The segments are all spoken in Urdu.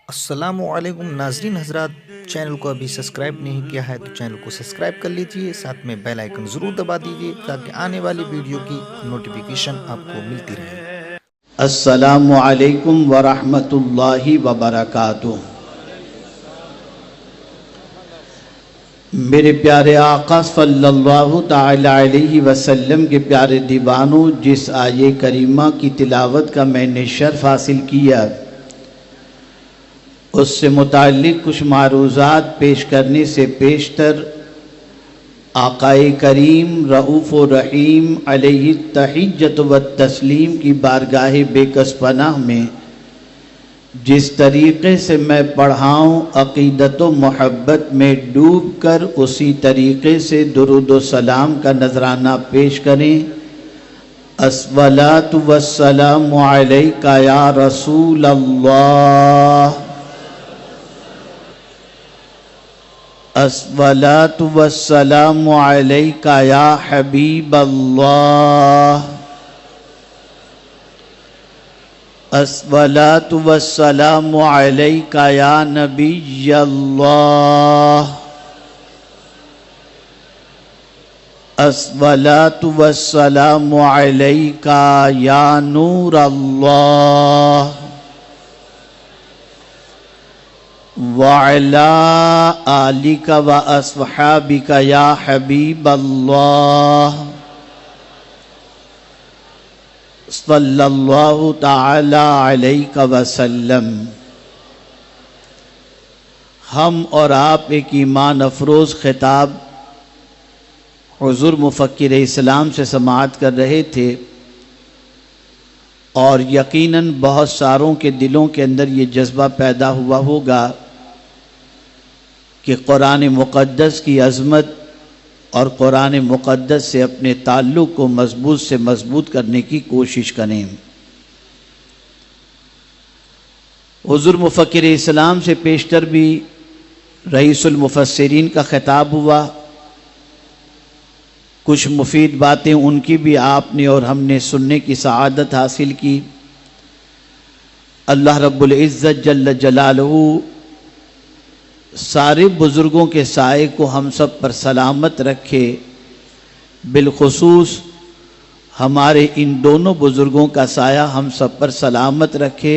السلام علیکم ناظرین حضرات، چینل کو ابھی سبسکرائب نہیں کیا ہے تو چینل کو سبسکرائب کر لیجئے، ساتھ میں بیل آئیکن ضرور دبا دیجئے تاکہ آنے والی ویڈیو کی نوٹیفیکیشن آپ کو ملتی رہے۔ السلام علیکم ورحمۃ اللہ وبرکاتہ۔ میرے پیارے آقا صلی اللہ تعالی علیہ وسلم کے پیارے دیوانوں، جس آیے کریمہ کی تلاوت کا میں نے شرف حاصل کیا، اس سے متعلق کچھ معروضات پیش کرنے سے پیشتر آقائے کریم رؤوف و رحیم علیہ التحیۃ والتسلیم کی بارگاہ بے کس پناہ میں جس طریقے سے میں پڑھاؤں، عقیدت و محبت میں ڈوب کر اسی طریقے سے درود و سلام کا نذرانہ پیش کریں۔ الصلاۃ والسلام علیک یا رسول اللہ، الصلاۃ والسلام علیک یا حبیب اللہ، الصلاۃ والسلام علیک یا نبی اللہ، الصلاۃ والسلام علیک یا نور اللہ، وعلی آلک و اصحابک یا حبیب اللہ، صلی اللہ تعالی علیہ وسلم۔ ہم اور آپ ایک ایمان افروز خطاب حضور مفکر اسلام سے سماعت کر رہے تھے، اور یقیناً بہت ساروں کے دلوں کے اندر یہ جذبہ پیدا ہوا ہوگا کہ قرآن مقدس کی عظمت اور قرآن مقدس سے اپنے تعلق کو مضبوط سے مضبوط کرنے کی کوشش کریں۔ حضور مفکر اسلام سے پیشتر بھی رئیس المفسرین کا خطاب ہوا، کچھ مفید باتیں ان کی بھی آپ نے اور ہم نے سننے کی سعادت حاصل کی۔ اللہ رب العزت جل جلالہ سارے بزرگوں کے سائے کو ہم سب پر سلامت رکھے، بالخصوص ہمارے ان دونوں بزرگوں کا سایہ ہم سب پر سلامت رکھے،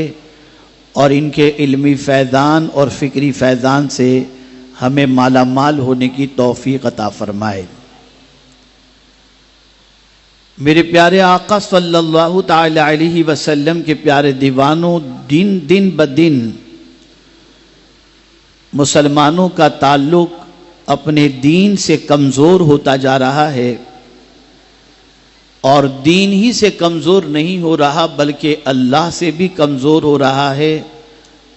اور ان کے علمی فیضان اور فکری فیضان سے ہمیں مالا مال ہونے کی توفیق عطا فرمائے۔ میرے پیارے آقا صلی اللہ تعالی علیہ وسلم کے پیارے دیوانوں، دن بدن مسلمانوں کا تعلق اپنے دین سے کمزور ہوتا جا رہا ہے، اور دین ہی سے کمزور نہیں ہو رہا بلکہ اللہ سے بھی کمزور ہو رہا ہے،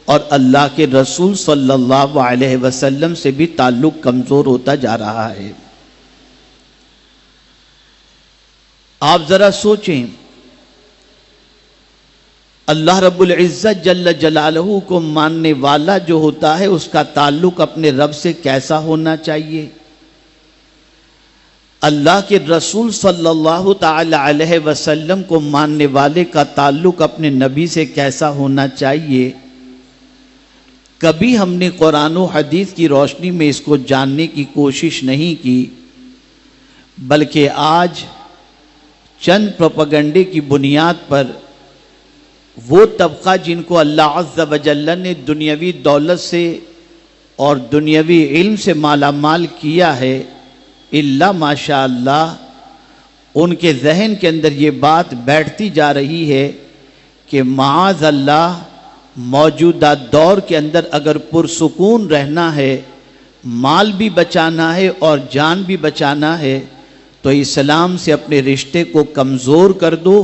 اور اللہ کے رسول صلی اللہ علیہ وسلم سے بھی تعلق کمزور ہوتا جا رہا ہے۔ آپ ذرا سوچیں، اللہ رب العزت جل جلالہ کو ماننے والا جو ہوتا ہے اس کا تعلق اپنے رب سے کیسا ہونا چاہیے؟ اللہ کے رسول صلی اللہ تعالی علیہ وسلم کو ماننے والے کا تعلق اپنے نبی سے کیسا ہونا چاہیے؟ کبھی ہم نے قرآن و حدیث کی روشنی میں اس کو جاننے کی کوشش نہیں کی، بلکہ آج چند پروپیگنڈے کی بنیاد پر وہ طبقہ جن کو اللہ عز و جل نے دنیاوی دولت سے اور دنیاوی علم سے مالا مال کیا ہے، الا ماشاء اللہ ان کے ذہن کے اندر یہ بات بیٹھتی جا رہی ہے کہ معاذ اللہ موجودہ دور کے اندر اگر پرسکون رہنا ہے، مال بھی بچانا ہے اور جان بھی بچانا ہے، تو اسلام سے اپنے رشتے کو کمزور کر دو،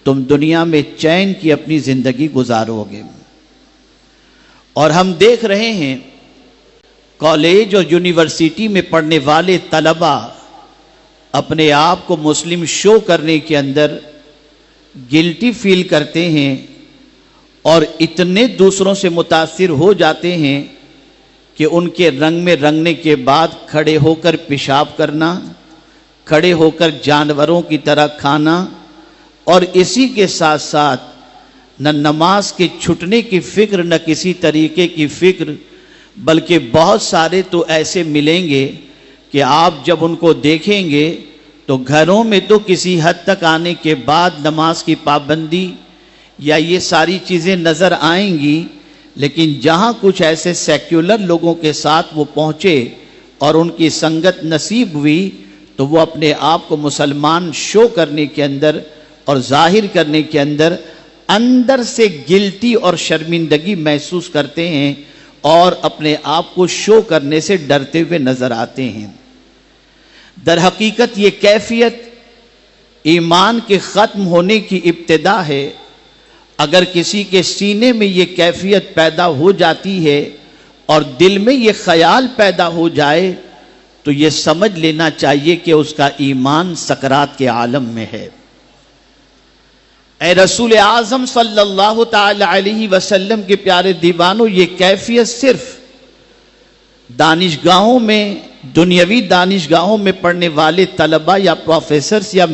تم دنیا میں چین کی اپنی زندگی گزارو گے۔ اور ہم دیکھ رہے ہیں کالج اور یونیورسٹی میں پڑھنے والے طلبہ اپنے آپ کو مسلم شو کرنے کے اندر گلٹی فیل کرتے ہیں، اور اتنے دوسروں سے متاثر ہو جاتے ہیں کہ ان کے رنگ میں رنگنے کے بعد کھڑے ہو کر پیشاب کرنا، کھڑے ہو کر جانوروں کی طرح کھانا، اور اسی کے ساتھ ساتھ نہ نماز کے چھٹنے کی فکر، نہ کسی طریقے کی فکر، بلکہ بہت سارے تو ایسے ملیں گے کہ آپ جب ان کو دیکھیں گے تو گھروں میں تو کسی حد تک آنے کے بعد نماز کی پابندی یا یہ ساری چیزیں نظر آئیں گی، لیکن جہاں کچھ ایسے سیکولر لوگوں کے ساتھ وہ پہنچے اور ان کی سنگت نصیب ہوئی تو وہ اپنے آپ کو مسلمان شو کرنے کے اندر اور ظاہر کرنے کے اندر سے گلٹی اور شرمندگی محسوس کرتے ہیں اور اپنے آپ کو شو کرنے سے ڈرتے ہوئے نظر آتے ہیں۔ در حقیقت یہ کیفیت ایمان کے ختم ہونے کی ابتدا ہے۔ اگر کسی کے سینے میں یہ کیفیت پیدا ہو جاتی ہے اور دل میں یہ خیال پیدا ہو جائے تو یہ سمجھ لینا چاہیے کہ اس کا ایمان سکرات کے عالم میں ہے۔ اے رسول اعظم صلی اللہ تعالی علیہ وسلم کے پیارے دیوانوں، یہ کیفیت صرف دانشگاہوں میں، دنیاوی دانشگاہوں میں پڑھنے والے طلباء یا پروفیسرز یا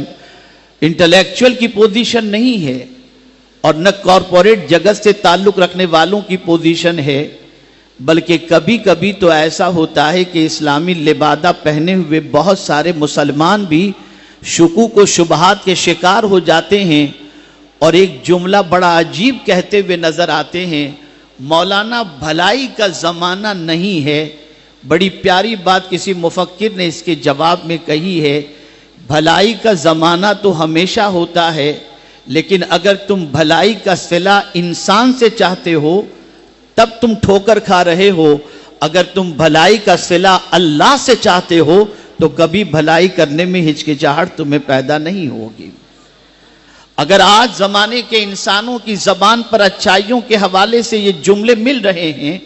انٹلیکچوئل کی پوزیشن نہیں ہے، اور نہ کارپوریٹ جگت سے تعلق رکھنے والوں کی پوزیشن ہے، بلکہ کبھی کبھی تو ایسا ہوتا ہے کہ اسلامی لبادہ پہنے ہوئے بہت سارے مسلمان بھی شکوک و شبہات کے شکار ہو جاتے ہیں اور ایک جملہ بڑا عجیب کہتے ہوئے نظر آتے ہیں، مولانا بھلائی کا زمانہ نہیں ہے۔ بڑی پیاری بات کسی مفکر نے اس کے جواب میں کہی ہے، بھلائی کا زمانہ تو ہمیشہ ہوتا ہے، لیکن اگر تم بھلائی کا صلہ انسان سے چاہتے ہو تب تم ٹھوکر کھا رہے ہو، اگر تم بھلائی کا صلہ اللہ سے چاہتے ہو تو کبھی بھلائی کرنے میں ہچکچاہٹ تمہیں پیدا نہیں ہوگی۔ اگر آج زمانے کے انسانوں کی زبان پر اچھائیوں کے حوالے سے یہ جملے مل رہے ہیں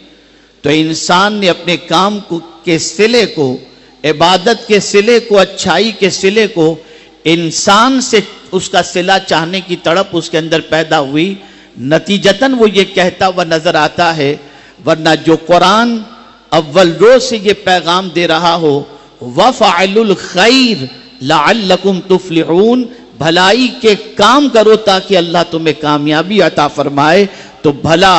تو انسان نے اپنے کام کے صلے کو، عبادت کے صلے کو، اچھائی کے صلے کو انسان سے اس کا صلہ چاہنے کی تڑپ اس کے اندر پیدا ہوئی، نتیجتاً وہ یہ کہتا ہوا نظر آتا ہے۔ ورنہ جو قرآن اول روز سے یہ پیغام دے رہا ہو، وَفَعَلُوا الْخَيْرَ لَعَلَّكُمْ تُفْلِحُونَ، بھلائی کے کام کرو تاکہ اللہ تمہیں کامیابی عطا فرمائے، تو بھلا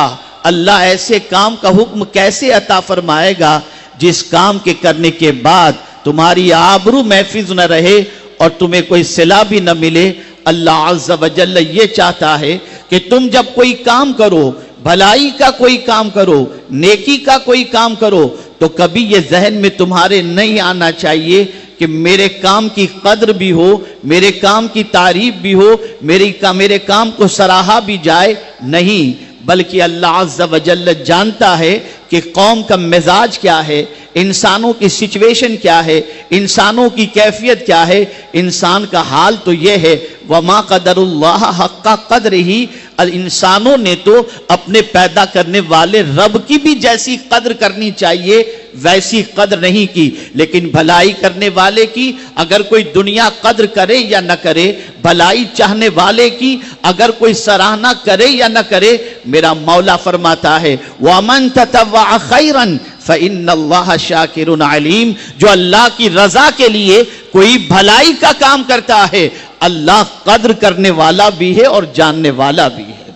اللہ ایسے کام کا حکم کیسے عطا فرمائے گا جس کام کے کرنے کے بعد تمہاری آبرو محفوظ نہ رہے اور تمہیں کوئی صلہ بھی نہ ملے۔ اللہ عز و جل یہ چاہتا ہے کہ تم جب کوئی کام کرو، بھلائی کا کوئی کام کرو، نیکی کا کوئی کام کرو، تو کبھی یہ ذہن میں تمہارے نہیں آنا چاہیے کہ میرے کام کی قدر بھی ہو، میرے کام کی تعریف بھی ہو، میرے کام کو سراہا بھی جائے، نہیں، بلکہ اللہ عز و جل جانتا ہے کہ قوم کا مزاج کیا ہے، انسانوں کی سچویشن کیا ہے، انسانوں کی کیفیت کیا ہے۔ انسان کا حال تو یہ ہے، وَمَا قَدَرُ اللَّهَ حَقَّ قَدْرِهِ، انسانوں نے تو اپنے پیدا کرنے والے رب کی بھی جیسی قدر کرنی چاہیے ویسی قدر نہیں کی، لیکن بھلائی کرنے والے کی اگر کوئی دنیا قدر کرے یا نہ کرے، بھلائی چاہنے والے کی اگر کوئی سراہنا کرے یا نہ کرے، میرا مولا فرماتا ہے وَمَن تَتَوَّعَ خَيْرًا فَإِنَّ اللَّهَ شَاكِرٌ عَلِيمٌ، جو اللہ کی رضا کے لیے کوئی بھلائی کا کام کرتا ہے، اللہ قدر کرنے والا بھی ہے اور جاننے والا بھی ہے۔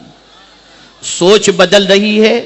سوچ بدل رہی ہے،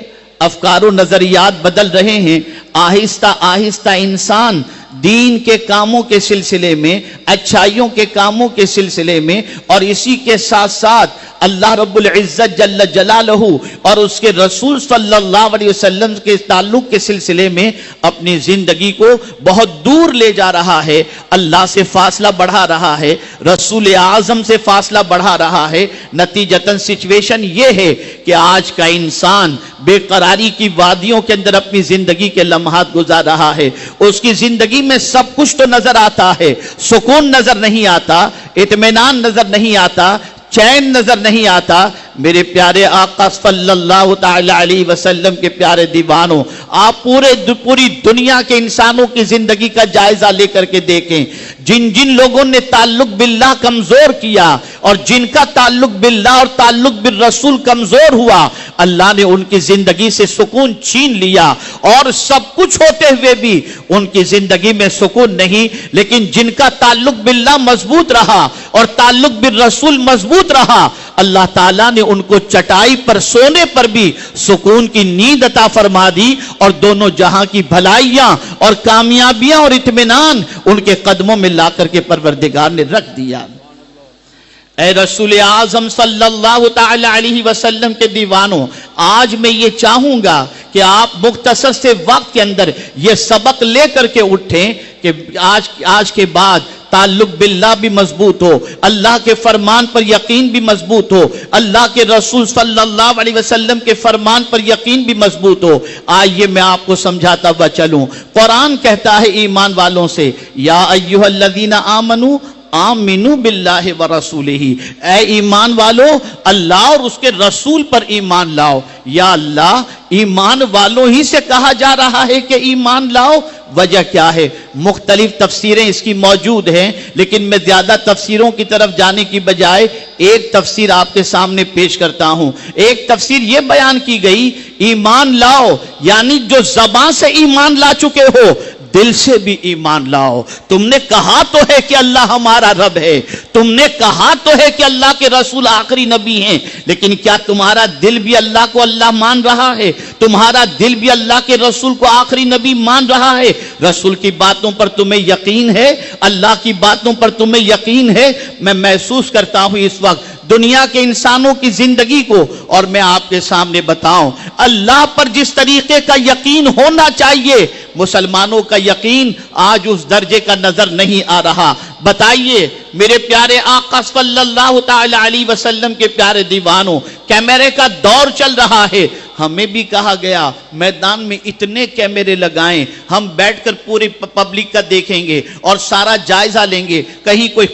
افکار و نظریات بدل رہے ہیں، آہستہ آہستہ انسان دین کے کاموں کے سلسلے میں، اچھائیوں کے کاموں کے سلسلے میں، اور اسی کے ساتھ ساتھ اللہ رب العزت جل جلالہ اور اس کے رسول صلی اللہ علیہ وسلم کے تعلق کے سلسلے میں اپنی زندگی کو بہت دور لے جا رہا ہے، اللہ سے فاصلہ بڑھا رہا ہے، رسول اعظم سے فاصلہ بڑھا رہا ہے۔ نتیجتاً سچویشن یہ ہے کہ آج کا انسان بے قراری کی وادیوں کے اندر اپنی زندگی کے لمحات گزار رہا ہے۔ اس کی زندگی میں سب کچھ تو نظر آتا ہے، سکون نظر نہیں آتا، اطمینان نظر نہیں آتا، چین نظر نہیں آتا۔ میرے پیارے آقا صلی اللہ تعالی علیہ وسلم کے پیارے دیوانوں، آپ پوری دنیا کے انسانوں کی زندگی کا جائزہ لے کر کے دیکھیں، جن لوگوں نے تعلق باللہ کمزور کیا اور جن کا تعلق باللہ اور تعلق بالرسول کمزور ہوا، اللہ نے ان کی زندگی سے سکون چھین لیا، اور سب کچھ ہوتے ہوئے بھی ان کی زندگی میں سکون نہیں۔ لیکن جن کا تعلق باللہ مضبوط رہا اور تعلق بالرسول مضبوط رہا، اللہ تعالیٰ نے ان کو چٹائی پر سونے پر بھی سکون کی نیند عطا فرما دی اور دونوں جہاں کی بھلائیاں اور کامیابیاں اور اطمینان ان کے قدموں میں لا کر کے پروردگار نے رکھ دیا۔ اے رسول اعظم صلی اللہ تعالی علیہ وسلم کے دیوانوں، آج میں یہ چاہوں گا کہ آپ مختصر سے وقت کے اندر یہ سبق لے کر کے اٹھیں کہ آج کے بعد تعلق باللہ بھی مضبوط ہو، اللہ کے فرمان پر یقین بھی مضبوط ہو، اللہ کے رسول صلی اللہ علیہ وسلم کے فرمان پر یقین بھی مضبوط ہو۔ آئیے میں آپ کو سمجھاتا ہوا چلوں۔ قرآن کہتا ہے ایمان والوں سے، یا ایھا الذین آمنوا آمنوا باللہ ورسولہ، اے ایمان والو اللہ اور اس کے رسول پر ایمان لاؤ۔ یا اللہ، ایمان والوں ہی سے کہا جا رہا ہے کہ ایمان لاؤ، وجہ کیا ہے؟ مختلف تفسیریں اس کی موجود ہیں، لیکن میں زیادہ تفسیروں کی طرف جانے کی بجائے ایک تفسیر آپ کے سامنے پیش کرتا ہوں۔ ایک تفسیر یہ بیان کی گئی، ایمان لاؤ یعنی جو زبان سے ایمان لا چکے ہو، دل سے بھی ایمان لاؤ۔ تم نے کہا تو ہے کہ اللہ ہمارا رب ہے، تم نے کہا تو ہے کہ اللہ کے رسول آخری نبی ہیں، لیکن کیا تمہارا دل بھی اللہ کو اللہ مان رہا ہے؟ تمہارا دل بھی اللہ کے رسول کو آخری نبی مان رہا ہے؟ رسول کی باتوں پر تمہیں یقین ہے؟ اللہ کی باتوں پر تمہیں یقین ہے؟ میں محسوس کرتا ہوں اس وقت دنیا کے انسانوں کی زندگی کو، اور میں آپ کے سامنے بتاؤں اللہ پر جس طریقے کا یقین ہونا چاہیے، مسلمانوں کا یقین آج اس درجے کا نظر نہیں آ رہا۔ بتائیے میرے پیارے آقا صلی اللہ تعالی علیہ وسلم کے پیارے دیوانوں، کیمرے کا دور چل رہا ہے، ہمیں بھی کہا گیا میدان میں اتنے کیمرے لگائیں، ہم بیٹھ کر پوری پبلک کا دیکھیں گے اور سارا جائزہ لیں گے، کہیں کوئی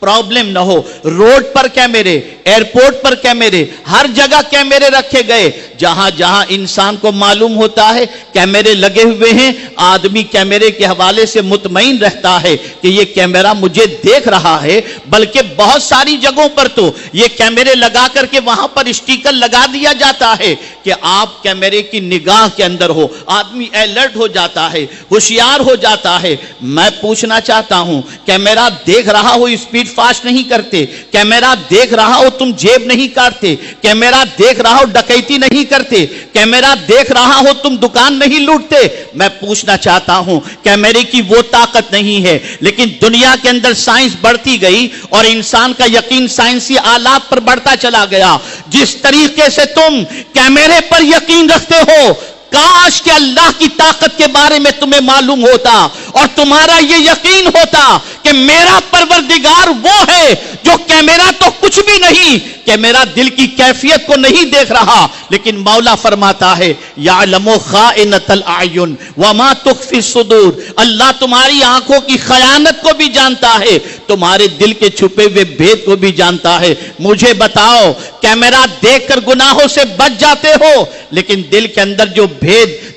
پرابلم نہ ہو۔ روڈ پر کیمرے، ایئرپورٹ پر کیمرے، ہر جگہ کیمرے رکھے گئے، جہاں جہاں انسان کو معلوم ہوتا ہے کیمرے لگے ہوئے ہیں، آدمی کیمرے کے حوالے سے مطمئن رہتا ہے کہ یہ کیمرہ مجھے دیکھ رہا ہے۔ بلکہ بہت ساری جگہوں پر تو یہ کیمرے لگا کر کے وہاں پر اسٹیکر لگا دیا جاتا ہے کہ آپ کیمرے کی نگاہ کے اندر ہو، آدمی الرٹ ہو جاتا ہے، ہوشیار ہو جاتا ہے۔ میں پوچھنا چاہتا ہوں، کیمرہ دیکھ رہا ہو اسپیڈ فاسٹ نہیں کرتے، کیمرہ دیکھ رہا ہو تم جیب نہیں کاٹتے، کیمرہ دیکھ رہا ہو ڈکیتی نہیں کرتے، کیمرہ دیکھ رہا ہو تم دکان نہیں لوٹتے۔ میں پوچھنا چاہتا ہوں، کیمرے کی وہ طاقت نہیں ہے، لیکن دنیا کے اندر سائنس بڑھتی گئی اور انسان کا یقین سائنسی آلات پر بڑھتا چلا گیا۔ جس طریقے سے تم کیمرے پر یقین رکھتے ہو، کاش کہ اللہ کی طاقت کے بارے میں تمہیں معلوم ہوتا اور تمہارا یہ یقین ہوتا کہ میرا پروردگار وہ ہے جو کیمرہ تو کچھ بھی نہیں، کیمرہ دل کی کیفیت کو نہیں دیکھ رہا، لیکن مولا فرماتا ہے یعلم خائنۃ الاعین وما تخفی الصدور، اللہ تمہاری آنکھوں کی خیانت کو بھی جانتا ہے، تمہارے دل کے چھپے ہوئے بھید کو بھی جانتا ہے۔ مجھے بتاؤ، کیمرہ دیکھ کر گناہوں سے بچ جاتے ہو، لیکن دل کے اندر جو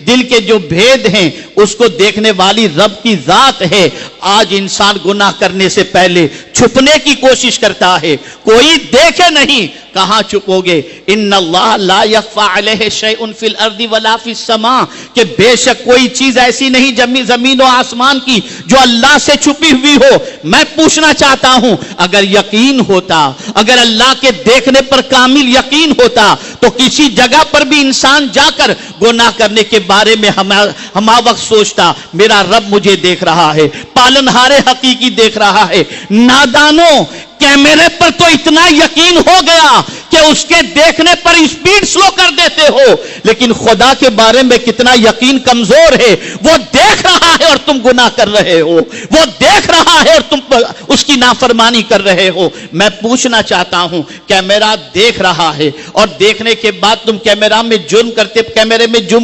دل کے جو بھید ہیں اس کو دیکھنے والی رب کی ذات ہے۔ آج انسان گناہ کرنے سے پہلے چھپنے کی کوشش کرتا ہے، کوئی دیکھے نہیں، کہاں چھپو گے؟ ان اللہ لا یخفی علیہ شیء فی الارض ولا فی السماء، کہ بے شک کوئی چیز ایسی نہیں زمین و آسمان کی جو اللہ سے چھپی ہوئی ہو۔ میں پوچھنا چاہتا ہوں، اگر یقین ہوتا، اگر اللہ کے دیکھنے پر کامل یقین ہوتا تو کسی جگہ پر بھی انسان جا کر گناہ کرنے کے بارے میں ہما وقت سوچتا میرا رب مجھے دیکھ رہا ہے، پالنہار حقیقی دیکھ رہا ہے۔ نادانوں، کیمرے پر تو اتنا یقین ہو گیا کہ اس کے دیکھنے پر اسپیڈ سلو کر دیتے ہو، لیکن خدا کے بارے میں کتنا یقین کمزور ہے۔ وہ دیکھ رہا ہے اور تم گناہ کر رہے ہو، وہ دیکھ رہا ہے اور تم اس کی نافرمانی کر رہے ہو۔ میں پوچھنا چاہتا ہوں، کیمرہ دیکھ رہا ہے اور دیکھنے کے بعد تم کیمرے میں جرم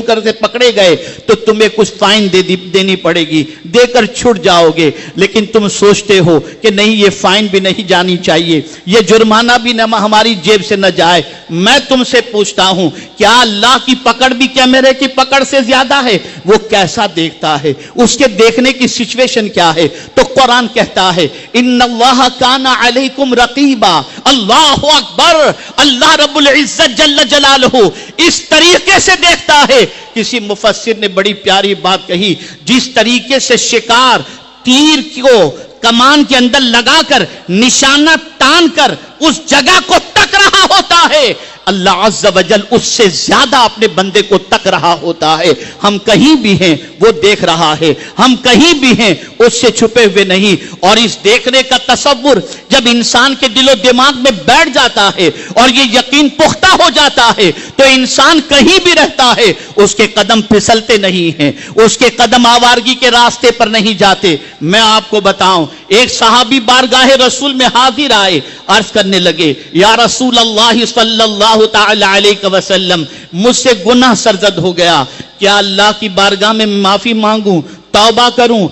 کرتے پکڑے گئے تو تمہیں کچھ فائن دینی پڑے گی، دے کر چھٹ جاؤ گے، لیکن تم سوچتے ہو کہ نہیں، یہ فائن بھی نہیں جانی چاہیے، یہ جرمانہ بھی ہماری جیب سے نہ جائے۔ میں تم سے پوچھتا ہوں، کیا اللہ کی پکڑ بھی کیمرے کی پکڑ سے زیادہ ہے؟ وہ کیسا دیکھتا ہے؟ اس کے دیکھنے کی سچویشن کیا ہے؟ تو قرآن کہتا ہے ان اللہ کان علیکم رقیبا، اللہ اکبر، اللہ رب العزت جل جلالہ اس طریقے سے دیکھتا ہے۔ کسی مفسر نے بڑی پیاری بات کہی، جس طریقے سے شکار تیر کو کمان کے اندر لگا کر نشانہ تان کر اس جگہ کو تک تک رہا ہوتا ہے اللہ عز و جل اس سے زیادہ اپنے بندے کو تک رہا ہوتا ہے. ہم کہیں بھی ہیں وہ دیکھ رہا ہے, ہم کہیں بھی ہیں اس سے چھپے ہوئے نہیں. اور اس دیکھنے کا تصور جب انسان کے دل و دماغ میں بیٹھ جاتا ہے اور یہ یقین پختہ ہو جاتا ہے تو انسان کہیں بھی رہتا ہے اس کے قدم پھسلتے نہیں ہیں, اس کے قدم آوارگی کے راستے پر نہیں جاتے. میں آپ کو بتاؤں, ایک صحابی بارگاہ رسول میں حاضر آئے, عرض کرنے لگے یا رسول اللہ صلی اللہ تعالی علیہ وسلم مجھ سے گناہ سرزد ہو گیا, کیا اللہ کی بارگاہ میں معافی مانگوں, توبہ کروں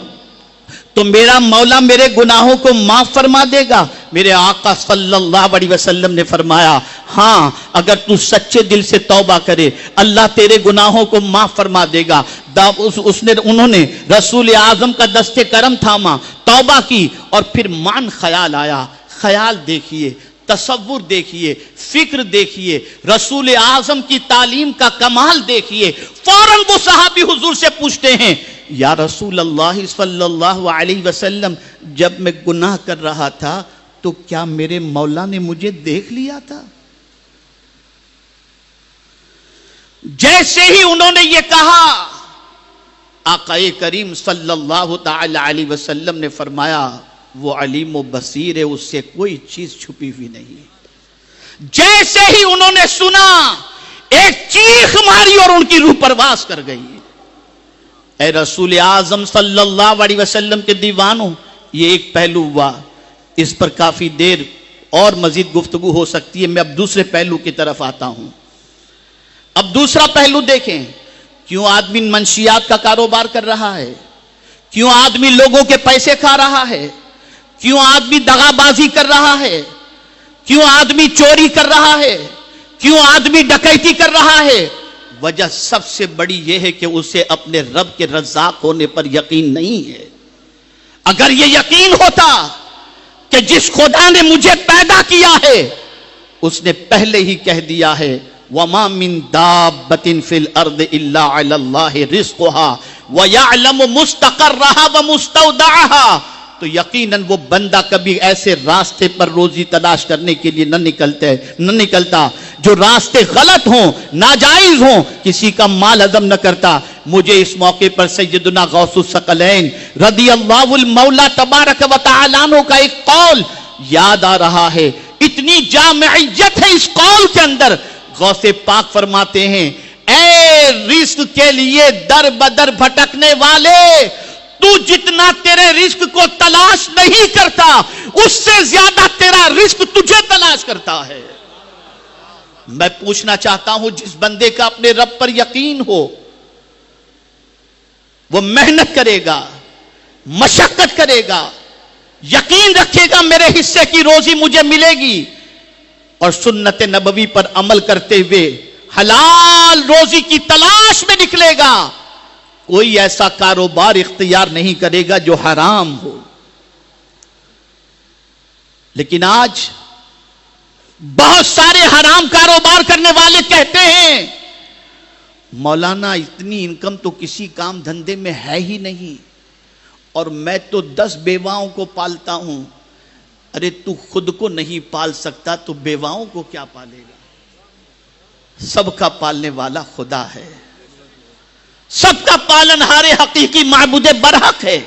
تو میرا مولا میرے گناہوں کو معاف فرما دے گا؟ میرے آقا صلی اللہ علیہ وسلم نے فرمایا ہاں, اگر تو سچے دل سے توبہ کرے اللہ تیرے گناہوں کو معاف فرما دے گا. انہوں نے رسول اعظم کا دست کرم تھاما, توبہ کی, اور پھر مان خیال آیا. خیال دیکھیے, تصور دیکھیے, فکر دیکھیے, رسول اعظم کی تعلیم کا کمال دیکھیے. فوراً وہ صحابی حضور سے پوچھتے ہیں یا رسول اللہ صلی اللہ علیہ وسلم جب میں گناہ کر رہا تھا تو کیا میرے مولا نے مجھے دیکھ لیا تھا؟ جیسے ہی انہوں نے یہ کہا آقا کریم صلی اللہ تعالی علیہ وسلم نے فرمایا وہ علیم و بصیر ہے, اس سے کوئی چیز چھپی ہوئی نہیں. جیسے ہی انہوں نے سنا ایک چیخ ماری اور ان کی روح پرواز کر گئی. اے رسول اعظم صلی اللہ علیہ وسلم کے دیوانوں, یہ ایک پہلو ہوا, اس پر کافی دیر اور مزید گفتگو ہو سکتی ہے. میں اب دوسرے پہلو کی طرف آتا ہوں. اب دوسرا پہلو دیکھیں, کیوں آدمی منشیات کا کاروبار کر رہا ہے, کیوں آدمی لوگوں کے پیسے کھا رہا ہے, کیوں آدمی دغا بازی کر رہا ہے, کیوں آدمی چوری کر رہا ہے, کیوں آدمی ڈکیتی کر رہا ہے؟ وجہ سب سے بڑی یہ ہے کہ اسے اپنے رب کے رزاق ہونے پر یقین نہیں ہے. اگر یہ یقین ہوتا کہ جس خدا نے مجھے پیدا کیا ہے اس نے پہلے ہی کہہ دیا ہے وَمَا مِن دَابَّةٍ فِي الْأَرْضِ إِلَّا عَلَى اللَّهِ رِزْقُهَا وَيَعْلَمُ مُسْتَقَرَّهَا وَمُسْتَوْدَعَهَا, تو یقیناً وہ بندہ کبھی ایسے راستے پر روزی تلاش کرنے کے لیے نہ نکلتا جو راستے غلط ہوں, ناجائز ہوں, کسی کا مال ہضم نہ کرتا. مجھے اس موقع پر سیدنا غوث الثقلین رضی اللہ المولا تبارک و تعالیٰ عنہ کا ایک قول یاد آ رہا ہے. اتنی جامعیت ہے اس قول کے اندر. غوث پاک فرماتے ہیں اے رزق کے لیے در بدر بھٹکنے والے, تو جتنا تیرے رزق کو تلاش نہیں کرتا اس سے زیادہ تیرا رزق تجھے تلاش کرتا ہے. میں پوچھنا چاہتا ہوں جس بندے کا اپنے رب پر یقین ہو وہ محنت کرے گا, مشقت کرے گا, یقین رکھے گا میرے حصے کی روزی مجھے ملے گی, اور سنت نبوی پر عمل کرتے ہوئے حلال روزی کی تلاش میں نکلے گا. کوئی ایسا کاروبار اختیار نہیں کرے گا جو حرام ہو. لیکن آج بہت سارے حرام کاروبار کرنے والے کہتے ہیں مولانا اتنی انکم تو کسی کام دھندے میں ہے ہی نہیں, اور میں تو 10 بیواؤں کو پالتا ہوں. ارے تو خود کو نہیں پال سکتا تو بیواؤں کو کیا پالے گا؟ سب کا پالنے والا خدا ہے, سب کا پالنہار حقیقی معبود برحق ہے.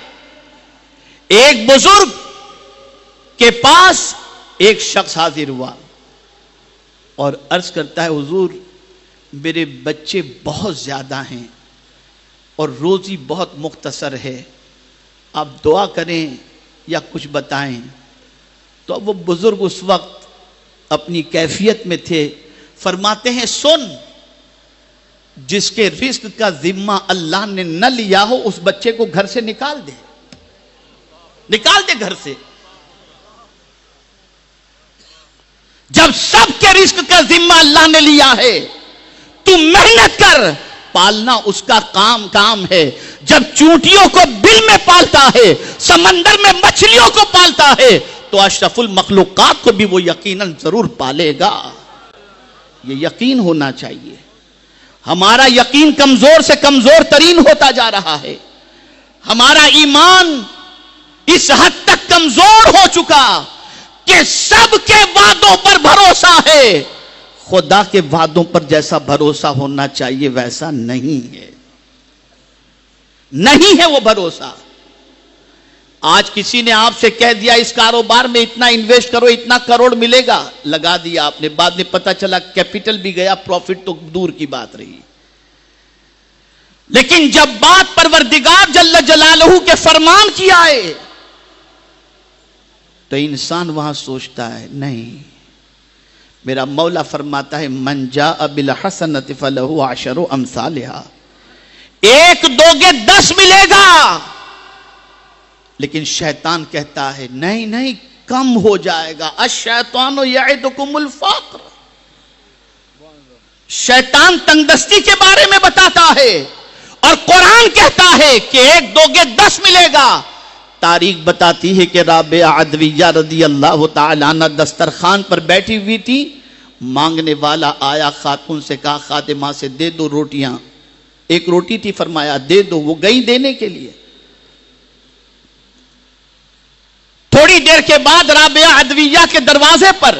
ایک بزرگ کے پاس ایک شخص حاضر ہوا اور عرض کرتا ہے حضور میرے بچے بہت زیادہ ہیں اور روزی بہت مختصر ہے, آپ دعا کریں یا کچھ بتائیں. تو وہ بزرگ اس وقت اپنی کیفیت میں تھے, فرماتے ہیں سن, جس کے رزق کا ذمہ اللہ نے نہ لیا ہو اس بچے کو گھر سے نکال دے, نکال دے گھر سے. جب سب کے رزق کا ذمہ اللہ نے لیا ہے تو محنت کر, پالنا اس کا کام ہے. جب چونٹیوں کو بل میں پالتا ہے, سمندر میں مچھلیوں کو پالتا ہے, تو اشرف المخلوقات کو بھی وہ یقیناً ضرور پالے گا. یہ یقین ہونا چاہیے. ہمارا یقین کمزور سے کمزور ترین ہوتا جا رہا ہے. ہمارا ایمان اس حد تک کمزور ہو چکا کہ سب کے وعدوں پر بھروسہ ہے، خدا کے وعدوں پر جیسا بھروسہ ہونا چاہیے ویسا نہیں ہے، نہیں ہے وہ بھروسہ۔ آج کسی نے آپ سے کہہ دیا اس کاروبار میں اتنا انویسٹ کرو، اتنا کروڑ ملے گا، لگا دیا آپ نے، بعد میں پتا چلا کیپٹل بھی گیا، پروفٹ تو دور کی بات رہی۔ لیکن جب بات پروردگار جل جلالہ کے فرمان کی آئے تو انسان وہاں سوچتا ہے نہیں، میرا مولا فرماتا ہے من جاء بالحسنۃ فلہ عشر امثالھا، ایک دو گے 10 ملے گا، لیکن شیطان کہتا ہے نہیں نہیں کم ہو جائے گا، الشیطان یعدکم الفقر، شیطان تنگدستی کے بارے میں بتاتا ہے، اور قرآن کہتا ہے کہ ایک دو گے 10 ملے گا۔ تاریخ بتاتی ہے کہ رابعہ عدویہ رضی اللہ تعالی عنہ دسترخوان پر بیٹھی ہوئی تھی، مانگنے والا آیا، خاتون سے کہا خادمہ سے دے دو روٹیاں، ایک روٹی تھی، فرمایا دے دو، وہ گئی دینے کے لیے۔ تھوڑی دیر کے بعد رابعہ عدویہ کے دروازے پر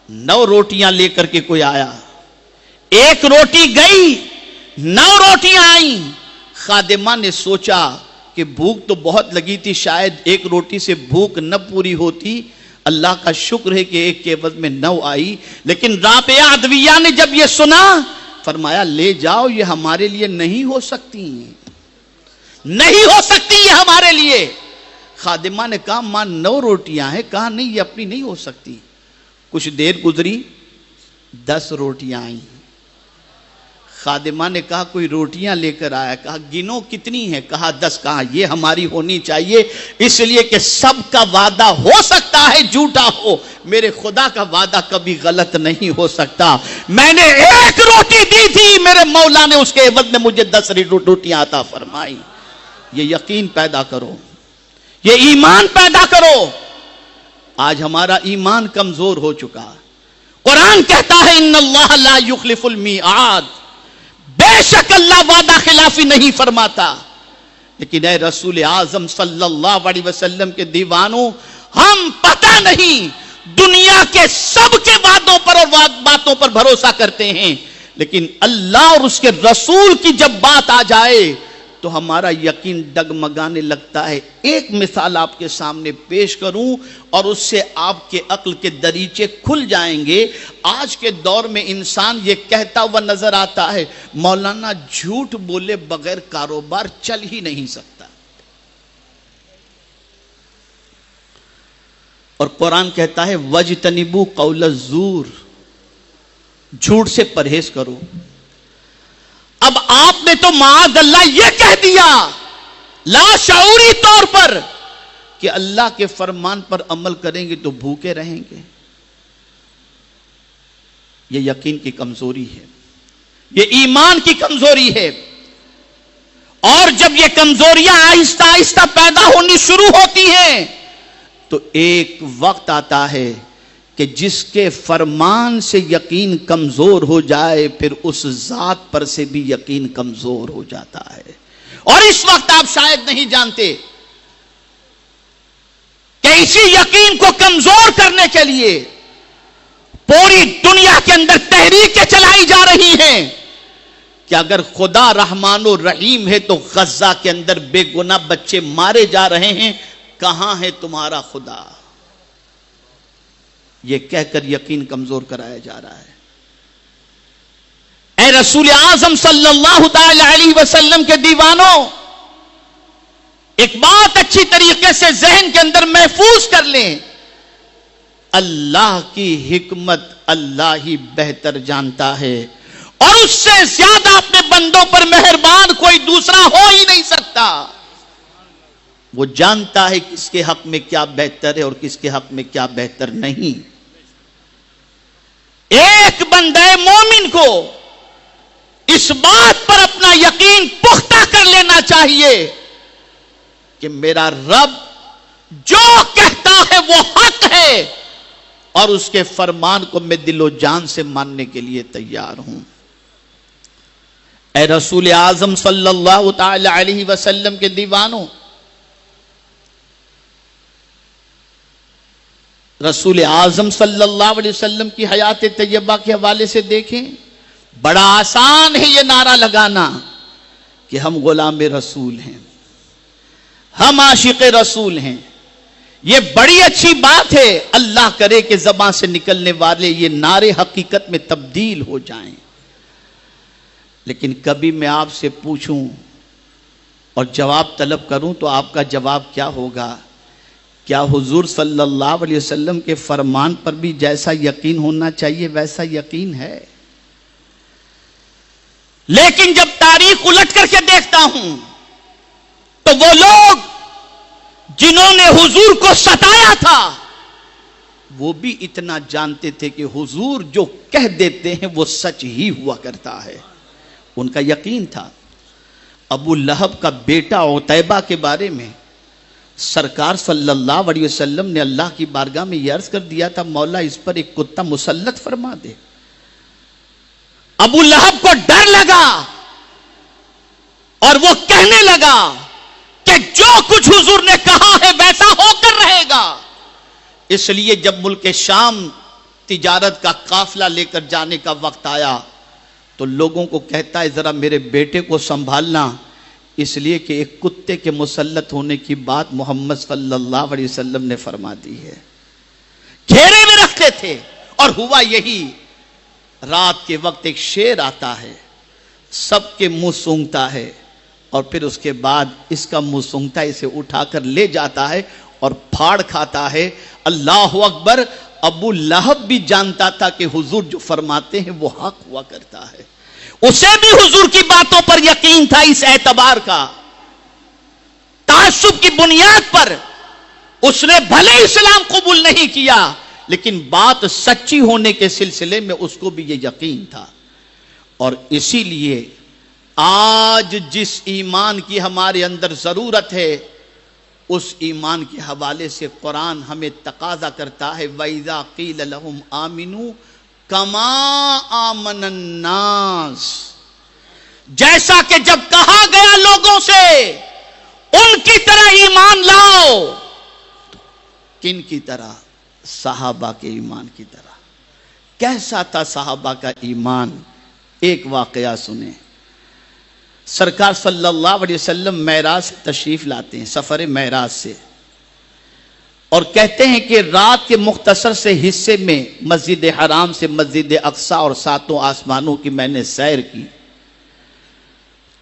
9 روٹیاں لے کر کے کوئی آیا، ایک روٹی گئی، 9 روٹیاں آئیں۔ خادمہ نے سوچا کہ بھوک تو بہت لگی تھی، شاید ایک روٹی سے بھوک نہ پوری ہوتی، اللہ کا شکر ہے کہ ایک کے عوض میں 9 آئی۔ لیکن رابعہ عدویہ نے جب یہ سنا فرمایا لے جاؤ، یہ ہمارے لیے نہیں ہو سکتی، نہیں ہو سکتی یہ ہمارے لیے۔ خادمہ نے کہا ماں 9 روٹیاں ہیں، کہا نہیں یہ اپنی نہیں ہو سکتی۔ کچھ دیر گزری، 10 روٹیاں آئیں۔ خادمہ نے کہا کوئی روٹیاں لے کر آیا، کہا گنو کتنی ہیں، کہا 10، کہا یہ ہماری ہونی چاہیے، اس لیے کہ سب کا وعدہ ہو سکتا ہے جھوٹا ہو، میرے خدا کا وعدہ کبھی غلط نہیں ہو سکتا۔ میں نے ایک روٹی دی تھی، میرے مولا نے اس کے عوض میں مجھے 10 روٹیاں عطا فرمائی۔ یہ یقین پیدا کرو، یہ ایمان پیدا کرو۔ آج ہمارا ایمان کمزور ہو چکا۔ قرآن کہتا ہے ان اللہ لا یخلف المیعاد، بے شک اللہ وعدہ خلافی نہیں فرماتا۔ لیکن اے رسول اعظم صلی اللہ علیہ وسلم کے دیوانوں، ہم پتہ نہیں دنیا کے سب کے وعدوں پر اور باتوں پر بھروسہ کرتے ہیں، لیکن اللہ اور اس کے رسول کی جب بات آ جائے تو ہمارا یقین ڈگمگانے لگتا ہے۔ ایک مثال آپ کے سامنے پیش کروں اور اس سے آپ کے عقل کے دریچے کھل جائیں گے۔ آج کے دور میں انسان یہ کہتا ہوا نظر آتا ہے مولانا جھوٹ بولے بغیر کاروبار چل ہی نہیں سکتا، اور قرآن کہتا ہے وَاجْتَنِبُوا قَوْلَ الزُّورِ، جھوٹ سے پرہیز کرو۔ اب آپ نے تو معاذ اللہ یہ کہہ دیا لاشعوری طور پر کہ اللہ کے فرمان پر عمل کریں گے تو بھوکے رہیں گے۔ یہ یقین کی کمزوری ہے، یہ ایمان کی کمزوری ہے، اور جب یہ کمزوریاں آہستہ آہستہ پیدا ہونی شروع ہوتی ہیں تو ایک وقت آتا ہے کہ جس کے فرمان سے یقین کمزور ہو جائے پھر اس ذات پر سے بھی یقین کمزور ہو جاتا ہے۔ اور اس وقت آپ شاید نہیں جانتے کہ اسی یقین کو کمزور کرنے کے لیے پوری دنیا کے اندر تحریکیں چلائی جا رہی ہیں کہ اگر خدا رحمان و رحیم ہے تو غزہ کے اندر بے گناہ بچے مارے جا رہے ہیں، کہاں ہے تمہارا خدا؟ یہ کہہ کر یقین کمزور کرایا جا رہا ہے۔ اے رسول اعظم صلی اللہ تعالی علیہ وسلم کے دیوانوں، ایک بات اچھی طریقے سے ذہن کے اندر محفوظ کر لیں، اللہ کی حکمت اللہ ہی بہتر جانتا ہے، اور اس سے زیادہ اپنے بندوں پر مہربان کوئی دوسرا ہو ہی نہیں سکتا۔ وہ جانتا ہے کس کے حق میں کیا بہتر ہے اور کس کے حق میں کیا بہتر نہیں۔ ایک بندے مومن کو اس بات پر اپنا یقین پختہ کر لینا چاہیے کہ میرا رب جو کہتا ہے وہ حق ہے، اور اس کے فرمان کو میں دل و جان سے ماننے کے لیے تیار ہوں۔ اے رسول اعظم صلی اللہ تعالی علیہ وسلم کے دیوانوں، رسول اعظم صلی اللہ علیہ وسلم کی حیات طیبہ کے حوالے سے دیکھیں. بڑا آسان ہے یہ نعرہ لگانا کہ ہم غلام رسول ہیں, ہم عاشق رسول ہیں. یہ بڑی اچھی بات ہے. اللہ کرے کہ زبان سے نکلنے والے یہ نعرے حقیقت میں تبدیل ہو جائیں. لیکن کبھی میں آپ سے پوچھوں اور جواب طلب کروں تو آپ کا جواب کیا ہوگا؟ کیا حضور صلی اللہ علیہ وسلم کے فرمان پر بھی جیسا یقین ہونا چاہیے ویسا یقین ہے؟ لیکن جب تاریخ الٹ کر کے دیکھتا ہوں تو وہ لوگ جنہوں نے حضور کو ستایا تھا وہ بھی اتنا جانتے تھے کہ حضور جو کہہ دیتے ہیں وہ سچ ہی ہوا کرتا ہے. ان کا یقین تھا. ابو لہب کا بیٹا عتیبہ کے بارے میں سرکار صلی اللہ علیہ وسلم نے اللہ کی بارگاہ میں یہ عرض کر دیا تھا, مولا اس پر ایک کتا مسلط فرما دے. ابو لہب کو ڈر لگا اور وہ کہنے لگا کہ جو کچھ حضور نے کہا ہے ویسا ہو کر رہے گا. اس لیے جب ملک شام تجارت کا قافلہ لے کر جانے کا وقت آیا تو لوگوں کو کہتا ہے ذرا میرے بیٹے کو سنبھالنا, اس لیے کہ ایک کتے کے مسلط ہونے کی بات محمد صلی اللہ علیہ وسلم نے فرما دی ہے. گھیرے میں رکھتے تھے اور ہوا یہی. رات کے وقت ایک شیر آتا ہے, سب کے منہ سونگتا ہے اور پھر اس کے بعد اس کا منہ سونگتا ہے, اسے اٹھا کر لے جاتا ہے اور پھاڑ کھاتا ہے. اللہ اکبر. ابو لہب بھی جانتا تھا کہ حضور جو فرماتے ہیں وہ حق ہوا کرتا ہے. اسے بھی حضور کی باتوں پر یقین تھا. اس اعتبار کا تعصب کی بنیاد پر اس نے بھلے اسلام قبول نہیں کیا لیکن بات سچی ہونے کے سلسلے میں اس کو بھی یہ یقین تھا. اور اسی لیے آج جس ایمان کی ہمارے اندر ضرورت ہے اس ایمان کے حوالے سے قرآن ہمیں تقاضا کرتا ہے وَإِذَا قِيلَ لَهُمْ آمِنُوا كَمَا آمَنَ النَّاسِ. جیسا کہ جب کہا گیا لوگوں سے ان کی طرح ایمان لاؤ, کن کی طرح؟ صحابہ کے ایمان کی طرح. کیسا تھا صحابہ کا ایمان؟ ایک واقعہ سنیں. سرکار صلی اللہ علیہ وسلم معراج سے تشریف لاتے ہیں, سفر معراج سے, اور کہتے ہیں کہ رات کے مختصر سے حصے میں مسجد حرام سے مسجد اقصی اور ساتوں آسمانوں کی میں نے سیر کی.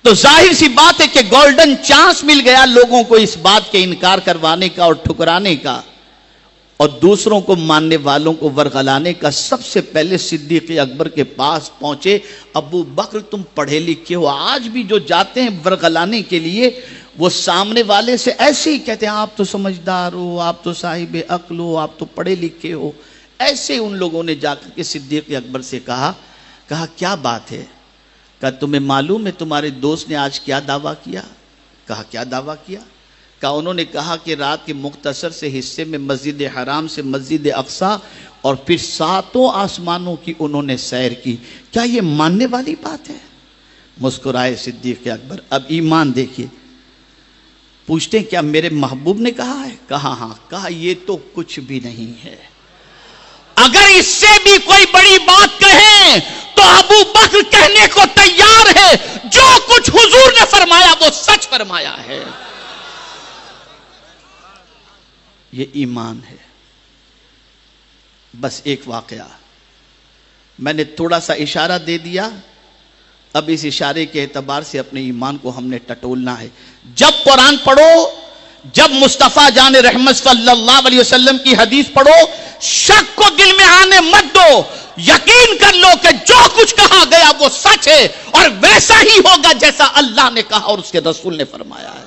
تو ظاہر سی بات ہے کہ گولڈن چانس مل گیا لوگوں کو اس بات کے انکار کروانے کا اور ٹھکرانے کا اور دوسروں کو ماننے والوں کو ورغلانے کا. سب سے پہلے صدیق اکبر کے پاس پہنچے. ابو بکر تم پڑھے لکھے ہو, آج بھی جو جاتے ہیں ورغلانے کے لیے وہ سامنے والے سے ایسے ہی کہتے ہیں آپ تو سمجھدار ہو, آپ تو صاحب عقل ہو, آپ تو پڑھے لکھے ہو. ایسے ان لوگوں نے جا کر کے صدیق اکبر سے کہا کیا بات ہے؟ کہا تمہیں معلوم ہے تمہارے دوست نے آج کیا دعویٰ کیا؟ کہا کیا دعویٰ کیا؟ کہا انہوں نے کہا کہ رات کے مختصر سے حصے میں مسجد حرام سے مسجد اقصی اور پھر ساتوں آسمانوں کی انہوں نے سیر کی. کیا یہ ماننے والی بات ہے؟ مسکرائے صدیق اکبر. اب ایمان دیکھیے. پوچھتے ہیں کیا میرے محبوب نے کہا ہے؟ کہا ہاں. کہا یہ تو کچھ بھی نہیں ہے. اگر اس سے بھی کوئی بڑی بات کہیں تو ابو بکر کہنے کو تیار ہے جو کچھ حضور نے فرمایا وہ سچ فرمایا ہے. یہ ایمان ہے. بس ایک واقعہ میں نے تھوڑا سا اشارہ دے دیا, اب اس اشارے کے اعتبار سے اپنے ایمان کو ہم نے ٹٹولنا ہے. جب قرآن پڑھو, جب مصطفیٰ جان رحمت صلی اللہ علیہ وسلم کی حدیث پڑھو, شک کو دل میں آنے مت دو, یقین کر لو کہ جو کچھ کہا گیا وہ سچ ہے اور ویسا ہی ہوگا جیسا اللہ نے کہا اور اس کے رسول نے فرمایا ہے.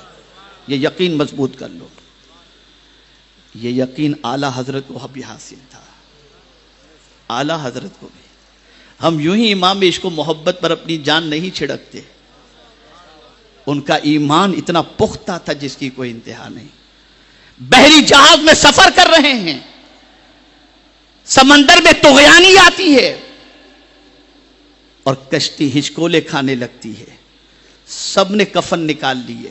یہ یقین مضبوط کر لو. یہ یقین اعلیٰ حضرت کو بھی حاصل تھا, اعلیٰ حضرت کو بھی. ہم یوں ہی امام عشق و محبت پر اپنی جان نہیں چھڑکتے. ان کا ایمان اتنا پختہ تھا جس کی کوئی انتہا نہیں. بحری جہاز میں سفر کر رہے ہیں, سمندر میں طغیانی آتی ہے اور کشتی ہچکولے کھانے لگتی ہے. سب نے کفن نکال لیے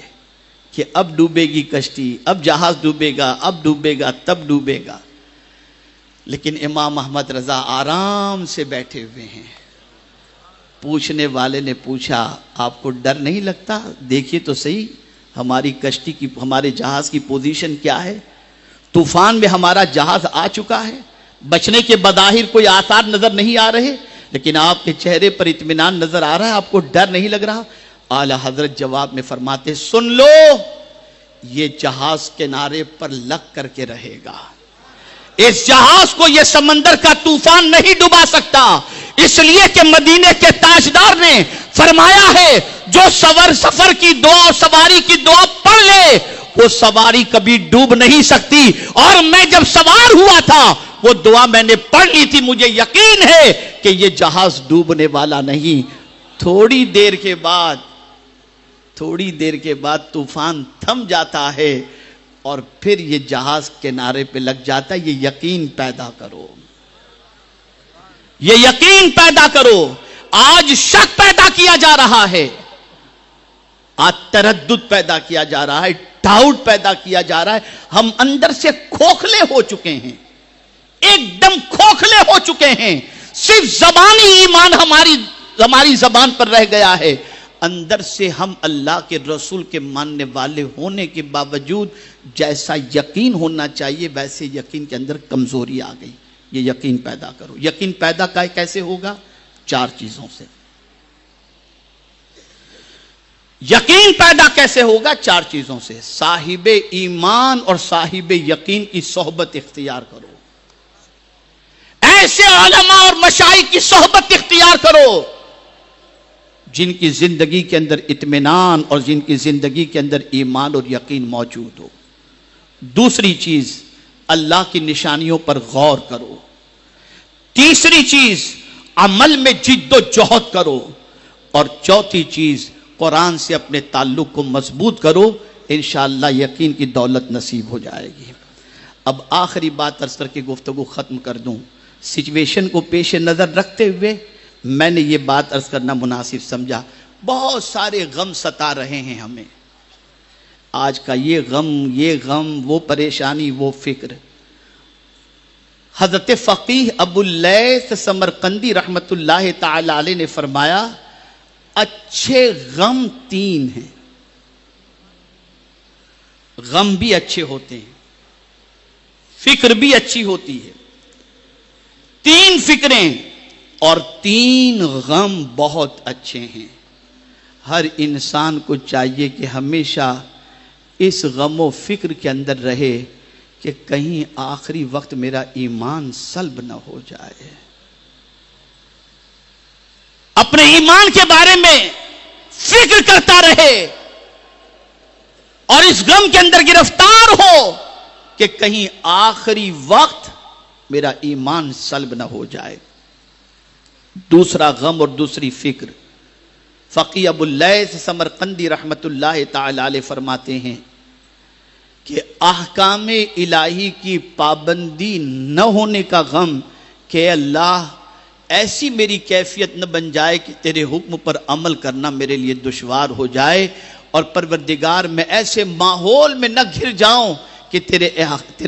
کہ اب ڈوبے گی کشتی, اب جہاز ڈوبے گا, اب ڈوبے گا, تب ڈوبے گا. لیکن امام احمد رضا آرام سے بیٹھے ہوئے ہیں. پوچھنے والے نے پوچھا آپ کو ڈر نہیں لگتا؟ دیکھیے تو صحیح ہماری کشتی کی، ہمارے جہاز کی پوزیشن کیا ہے. طوفان میں ہمارا جہاز آ چکا ہے، بچنے کے بظاہر کوئی آثار نظر نہیں آ رہے، لیکن آپ کے چہرے پر اطمینان نظر آ رہا ہے. آپ کو ڈر نہیں لگ رہا؟ اعلی حضرت جواب میں فرماتے سن لو، یہ جہاز کنارے پر لگ کر کے رہے گا. اس جہاز کو یہ سمندر کا طوفان نہیں ڈبا سکتا، اس لیے کہ مدینے کے تاجدار نے فرمایا ہے جو سفر کی دعا، سواری کی دعا پڑھ لے وہ سواری کبھی ڈوب نہیں سکتی. اور میں جب سوار ہوا تھا وہ دعا میں نے پڑھ لی تھی، مجھے یقین ہے کہ یہ جہاز ڈوبنے والا نہیں. تھوڑی دیر کے بعد طوفان تھم جاتا ہے اور پھر یہ جہاز کنارے پہ لگ جاتا ہے. یہ یقین پیدا کرو، یہ یقین پیدا کرو. آج شک پیدا کیا جا رہا ہے، آج تردد پیدا کیا جا رہا ہے، ڈاؤٹ پیدا کیا جا رہا ہے. ہم اندر سے کھوکھلے ہو چکے ہیں، ایک دم کھوکھلے ہو چکے ہیں. صرف زبانی ایمان ہماری زبان پر رہ گیا ہے. اندر سے ہم اللہ کے رسول کے ماننے والے ہونے کے باوجود جیسا یقین ہونا چاہیے ویسے یقین کے اندر کمزوری آ گئی. یہ یقین پیدا کرو. یقین پیدا کیسے ہوگا؟ 4 چیزوں سے. یقین پیدا کیسے ہوگا؟ 4 چیزوں سے. صاحب ایمان اور صاحب یقین کی صحبت اختیار کرو. ایسے علماء اور مشائخ کی صحبت اختیار کرو جن کی زندگی کے اندر اطمینان اور جن کی زندگی کے اندر ایمان اور یقین موجود ہو. دوسری چیز اللہ کی نشانیوں پر غور کرو. تیسری چیز عمل میں جد و جہد کرو. اور چوتھی چیز قرآن سے اپنے تعلق کو مضبوط کرو. انشاءاللہ یقین کی دولت نصیب ہو جائے گی. اب آخری بات عرض کر کے گفتگو ختم کر دوں. سچویشن کو پیش نظر رکھتے ہوئے میں نے یہ بات عرض کرنا مناسب سمجھا. بہت سارے غم ستا رہے ہیں ہمیں. آج کا یہ غم وہ پریشانی وہ فکر. حضرت فقیہ ابو اللیث سمرقندی رحمت اللہ تعالی علیہ نے فرمایا اچھے غم 3 ہیں. غم بھی اچھے ہوتے ہیں، فکر بھی اچھی ہوتی ہے. 3 فکریں اور 3 غم بہت اچھے ہیں. ہر انسان کو چاہیے کہ ہمیشہ اس غم و فکر کے اندر رہے کہ کہیں آخری وقت میرا ایمان سلب نہ ہو جائے. اپنے ایمان کے بارے میں فکر کرتا رہے اور اس غم کے اندر گرفتار ہو کہ کہیں آخری وقت میرا ایمان سلب نہ ہو جائے. دوسرا غم اور دوسری فکر فقیہ ابو اللیث سمرقندی رحمت اللہ تعالی علیہ فرماتے ہیں کہ احکام الہی کی پابندی نہ ہونے کا غم کہ اللہ ایسی میری کیفیت نہ بن جائے کہ تیرے حکم پر عمل کرنا میرے لیے دشوار ہو جائے، اور پروردگار میں ایسے ماحول میں نہ گھر جاؤں کہ تیرے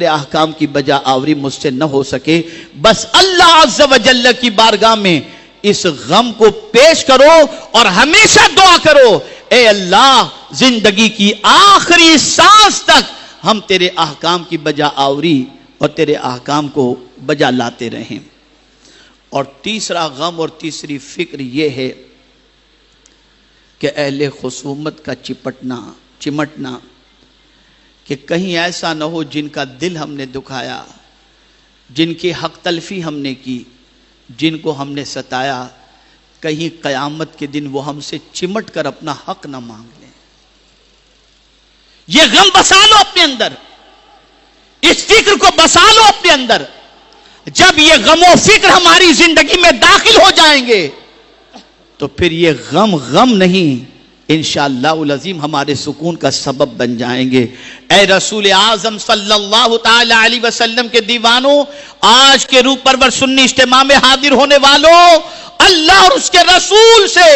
احکام کی بجا آوری مجھ سے نہ ہو سکے. بس اللہ عز و جل کی بارگاہ میں اس غم کو پیش کرو اور ہمیشہ دعا کرو اے اللہ زندگی کی آخری سانس تک ہم تیرے احکام کی بجا آوری اور تیرے احکام کو بجا لاتے رہیں. اور تیسرا غم اور تیسری فکر یہ ہے کہ اہل خصومت کا چمٹنا کہ کہیں ایسا نہ ہو جن کا دل ہم نے دکھایا، جن کی حق تلفی ہم نے کی، جن کو ہم نے ستایا، کہیں قیامت کے دن وہ ہم سے چمٹ کر اپنا حق نہ مانگ لیں. یہ غم بسا لو اپنے اندر، اس فکر کو بسا لو اپنے اندر. جب یہ غم و فکر ہماری زندگی میں داخل ہو جائیں گے تو پھر یہ غم نہیں انشاءاللہ العظیم ہمارے سکون کا سبب بن جائیں گے. اے رسول اعظم صلی اللہ تعالی علیہ وسلم کے دیوانوں، آج کے روح پرور سنی اجتماع میں حاضر ہونے والوں، اللہ اور اس کے رسول سے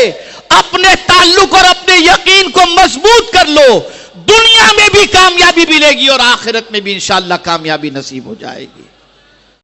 اپنے تعلق اور اپنے یقین کو مضبوط کر لو. دنیا میں بھی کامیابی ملے گی اور آخرت میں بھی انشاءاللہ کامیابی نصیب ہو جائے گی.